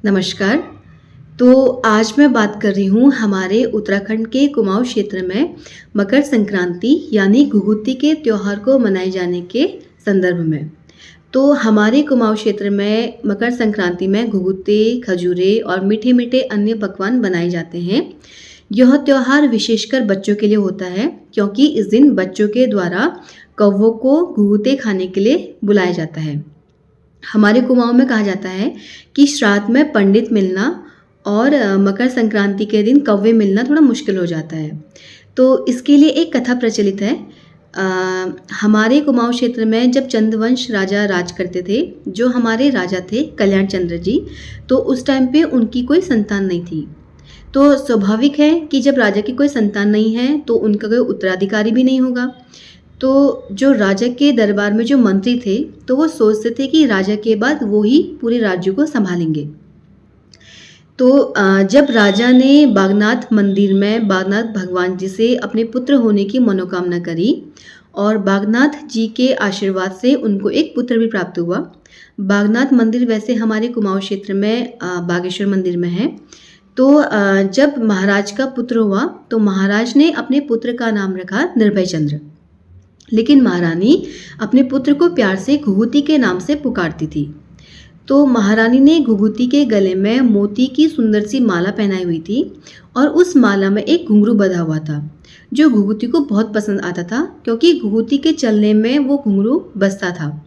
नमस्कार। तो आज मैं बात कर रही हूँ हमारे उत्तराखंड के कुमाऊँ क्षेत्र में मकर संक्रांति यानी घुघुती के त्योहार को मनाए जाने के संदर्भ में। तो हमारे कुमाऊँ क्षेत्र में मकर संक्रांति में घुघुती, खजूरें और मीठे-मीठे अन्य पकवान बनाए जाते हैं। यह त्योहार विशेषकर बच्चों के लिए होता है क्योंकि इस दिन बच्चों के द्वारा कौवों को घुघुते खाने के लिए बुलाया जाता है। हमारे कुमाऊँ में कहा जाता है कि श्राद्ध में पंडित मिलना और मकर संक्रांति के दिन कौवे मिलना थोड़ा मुश्किल हो जाता है। तो इसके लिए एक कथा प्रचलित है। हमारे कुमाऊँ क्षेत्र में जब चंद्रवंश राजा राज करते थे, जो हमारे राजा थे कल्याण चंद्र जी, तो उस टाइम पे उनकी कोई संतान नहीं थी। तो स्वाभाविक है कि जब राजा की कोई संतान नहीं है तो उनका कोई उत्तराधिकारी भी नहीं होगा। तो जो राजा के दरबार में जो मंत्री थे, तो वो सोचते थे कि राजा के बाद वो ही पूरे राज्य को संभालेंगे। तो जब राजा ने बागनाथ मंदिर में बागनाथ भगवान जी से अपने पुत्र होने की मनोकामना करी और बागनाथ जी के आशीर्वाद से उनको एक पुत्र भी प्राप्त हुआ। बागनाथ मंदिर वैसे हमारे कुमाऊँ क्षेत्र में बागेश्वर मंदिर में है। तो जब महाराज का पुत्र हुआ तो महाराज ने अपने पुत्र का नाम रखा निर्भय चंद्र। लेकिन महारानी अपने पुत्र को प्यार से घुघुती के नाम से पुकारती थी। तो महारानी ने घुघुती के गले में मोती की सुंदर सी माला पहनाई हुई थी और उस माला में एक घुंघरू बंधा हुआ था, जो घुघुती को बहुत पसंद आता था क्योंकि घुघुती के चलने में वो घुंघरू बजता था।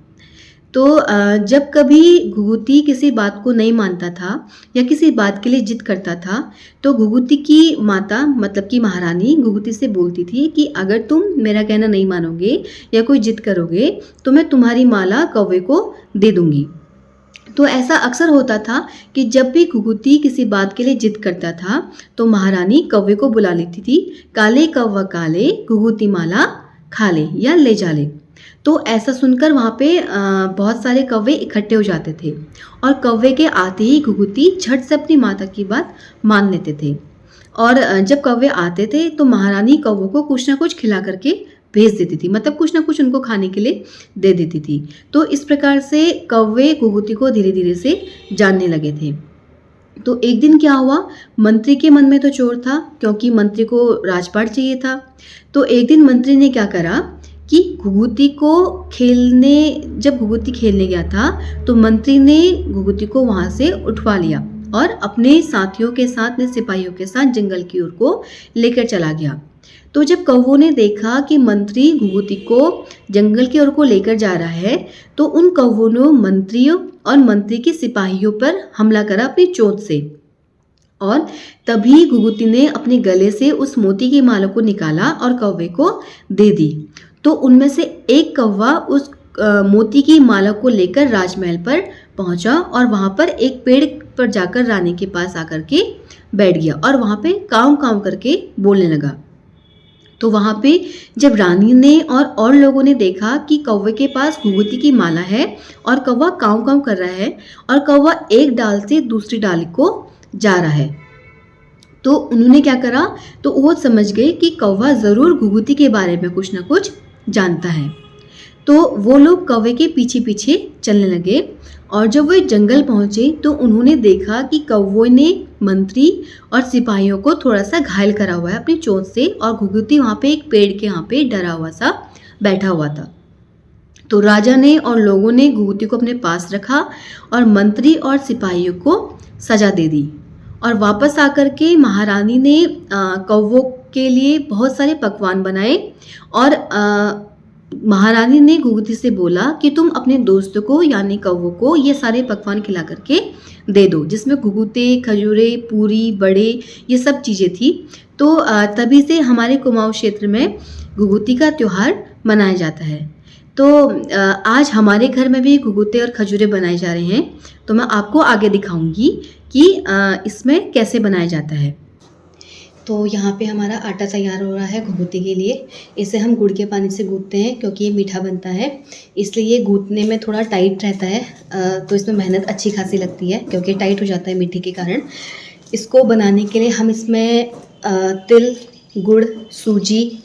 तो जब कभी घुघुती किसी बात को नहीं मानता था या किसी बात के लिए जिद करता था, तो घुघुती की माता मतलब कि महारानी घुघुती से बोलती थी कि अगर तुम मेरा कहना नहीं मानोगे या कोई जिद करोगे तो मैं तुम्हारी माला कौवे को दे दूंगी। तो ऐसा अक्सर होता था कि जब भी घुघुती किसी बात के लिए जिद करता था तो महारानी कौवे को बुला लेती थी, काले कौवा काले घुघुती माला खा ले या ले जा ले। तो ऐसा सुनकर वहाँ पे बहुत सारे कौवे इकट्ठे हो जाते थे और कौवे के आते ही घुघुती झट से अपनी माता की बात मान लेते थे। और जब कौवे आते थे तो महारानी कौवों को कुछ ना कुछ खिला करके भेज देती थी, मतलब कुछ ना कुछ उनको खाने के लिए दे देती थी। तो इस प्रकार से कौवे घुघुती को धीरे धीरे से जानने लगे थे। तो एक दिन क्या हुआ, मंत्री के मन में तो चोर था क्योंकि मंत्री को राजपाट चाहिए था। तो एक दिन मंत्री ने क्या करा कि घुघुती को जब घुघुती खेलने गया था तो मंत्री ने घुघुती को वहाँ से उठवा लिया और अपने साथियों के साथ, अपने सिपाहियों के साथ जंगल की ओर को लेकर चला गया। तो जब कौवों ने देखा कि मंत्री घुघुती को जंगल की ओर को लेकर जा रहा है तो उन कौवों ने मंत्रियों और मंत्री के सिपाहियों पर हमला करा अपनी चोंच से। और तभी घुघुती ने अपने गले से उस मोती की माला को निकाला और कौवे को दे दी। तो उनमें से एक कौवा उस मोती की माला को लेकर राजमहल पर पहुंचा और वहां पर एक पेड़ पर जाकर रानी के पास आकर के बैठ गया और वहां पे काव काव करके बोलने लगा। तो वहां पे जब रानी ने और लोगों ने देखा कि कौवे के पास घुघुती की माला है और कौवा काव काव कर रहा है और कौवा एक डाल से दूसरी डाल को जा रहा है, तो उन्होंने क्या करा, तो वो समझ गए कि कौवा ज़रूर घुघुती के बारे में कुछ ना कुछ जानता है। तो वो लोग कौवे के पीछे पीछे चलने लगे और जब वो जंगल पहुंचे तो उन्होंने देखा कि कौवे ने मंत्री और सिपाहियों को थोड़ा सा घायल करा हुआ है अपनी चोंच से और घुघुती वहाँ पे एक पेड़ के यहाँ पे डरा हुआ सा बैठा हुआ था। तो राजा ने और लोगों ने घुघुती को अपने पास रखा और मंत्री और सिपाहियों को सजा दे दी और वापस आकर के महारानी ने कौवों के लिए बहुत सारे पकवान बनाए और महारानी ने घुघुती से बोला कि तुम अपने दोस्तों को यानी कौवों को ये सारे पकवान खिला करके दे दो, जिसमें घुघुते, खजूरें, पूरी, बड़े ये सब चीज़ें थी। तो तभी से हमारे कुमाऊँ क्षेत्र में घुघुती का त्यौहार मनाया जाता है। तो आज हमारे घर में भी घुघुते और खजूरें बनाए जा रहे हैं, तो मैं आपको आगे दिखाऊंगी कि इसमें कैसे बनाया जाता है। तो यहाँ पे हमारा आटा तैयार हो रहा है घुघुती के लिए। इसे हम गुड़ के पानी से गूँथते हैं क्योंकि ये मीठा बनता है, इसलिए ये गूँथने में थोड़ा टाइट रहता है। तो इसमें मेहनत अच्छी खासी लगती है क्योंकि टाइट हो जाता है मीठे के कारण। इसको बनाने के लिए हम इसमें तिल, गुड़, सूजी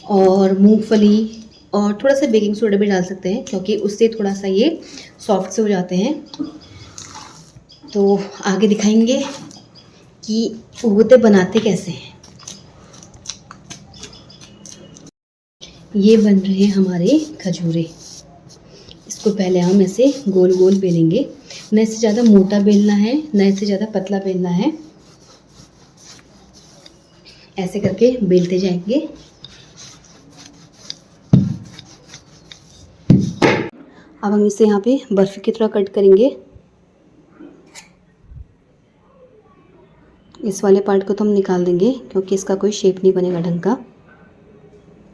और मूंगफली और थोड़ा सा बेकिंग सोडा भी डाल सकते हैं क्योंकि उससे थोड़ा सा ये सॉफ्ट से हो जाते हैं। तो आगे दिखाएंगे कि घुघुते बनाते कैसे हैं। ये बन रहे हैं हमारे खजूरे। इसको पहले हम ऐसे गोल गोल बेलेंगे, न इससे ज़्यादा मोटा बेलना है न इससे ज़्यादा पतला बेलना है। ऐसे करके बेलते जाएंगे। अब हम इसे यहाँ पे बर्फ़ी की तरह कट करेंगे। इस वाले पार्ट को तो हम निकाल देंगे क्योंकि इसका कोई शेप नहीं बनेगा ढंग का।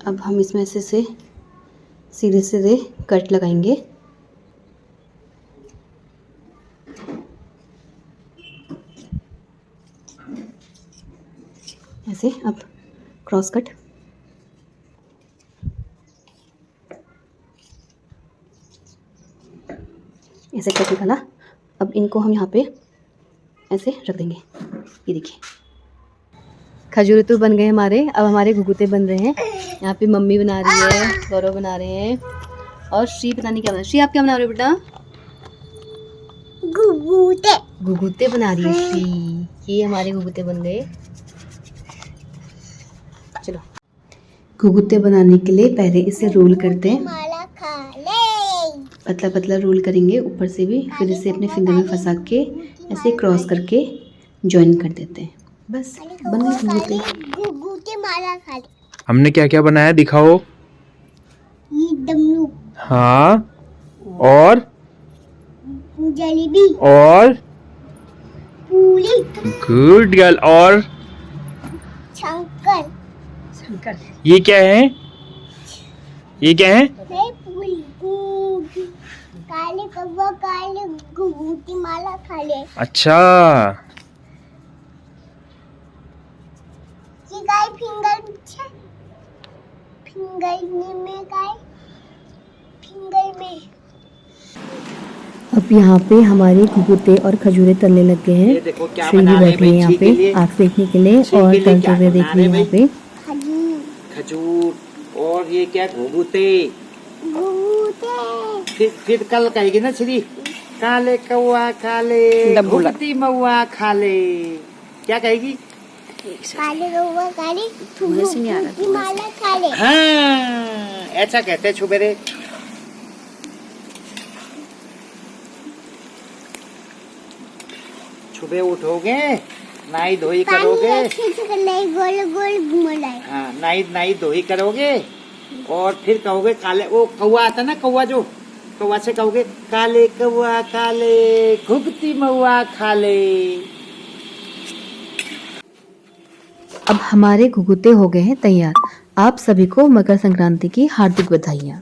अब हम इसमें ऐसे से सीधे सीधे कट लगाएंगे। ऐसे अब क्रॉस कट। ऐसे कट निकाला। अब इनको हम यहाँ पे ऐसे रख देंगे। ये देखिए खजूरे तो बन गए हमारे। अब हमारे घुघुते बन रहे हैं। यहाँ पे मम्मी बना रही है, गौरव बना रहे हैं और श्री पता नहीं क्या बना। श्री आप क्या बना रहे हो बेटा? घुघुते। घुघुते बना रही है श्री। ये हमारे घुघुते बन गए। चलो घुघुते बनाने के लिए पहले इसे रोल करते हैं। पतला पतला रोल करेंगे ऊपर से भी, फिर इसे अपने फिंगर में फंसा के ऐसे क्रॉस करके जॉइन कर देते हैं। बस बन गए घुघुते। हमने क्या क्या बनाया दिखाओ। डमरू, हाँ, और जलेबी, और पूरी, गुड गर्ल। और शंकर, ये क्या है? ये क्या है? पूरी, काले कौवा काले घुघुती माला खा ले। अच्छा, ये गाय फिंगर छे, फिंगर में गाय, फिंगर में। अब यहाँ पे हमारे घुघुते और खजूरे तलने लग गए हैं। श्री भी बैठी है यहाँ पे आग सेकने के लिए और तलते हुए देख रही है यहाँ पे। खजूर और ये क्या घुघुते। घुघुते फिर कल कहेगी ना श्री, काले कौआ काले घुघुती मौआ खा ले। क्या कहेगी? काले कौवा काले घुघुती माला खा ले। हाँ, ऐसा कहते हैं छुबेरे। सुबह उठोगे, नाई धोई करोगे, गोल गोल घुमाए। हाँ नाई धोई करोगे और फिर कहोगे काले, वो कौआ आता ना, कौआ जो, कौआ से कहोगे काले कौआ काले घुघुती मौआ खा ले। अब हमारे घुघुते हो गए हैं तैयार। आप सभी को मकर संक्रांति की हार्दिक बधाइयाँ।